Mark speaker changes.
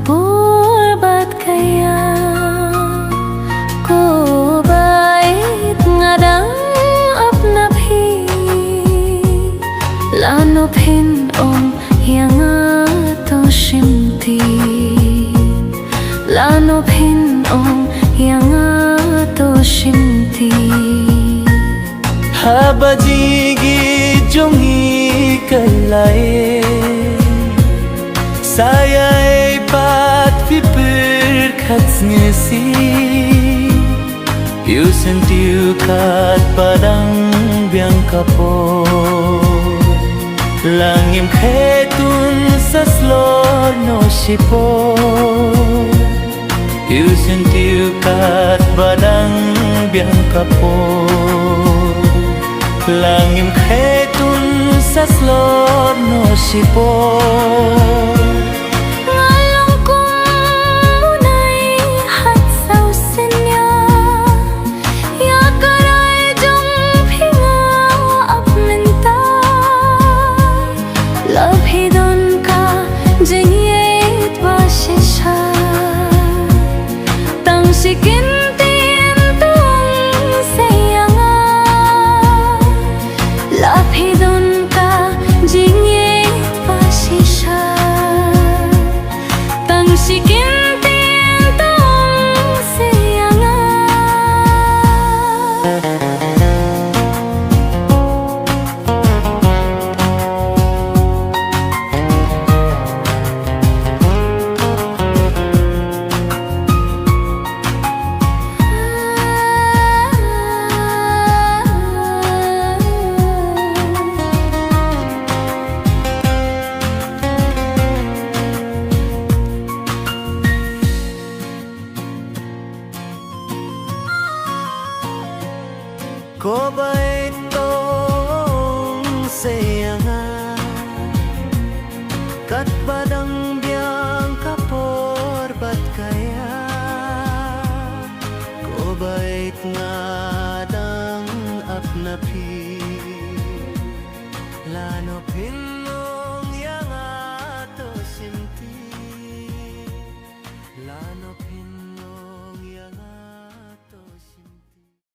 Speaker 1: Ba't kaya ko bait ngadang apnaphi lanophin om yanga to shimti lanophin om yanga to shimti
Speaker 2: habajigi jongi kalai saya pat vipir katsngesi piu sentiu kat padang biang kapo langim khetun saslor no shipo piu sentiu kat padang biang kapo langim khetun saslor no shipo Ko bait tong sayanga kat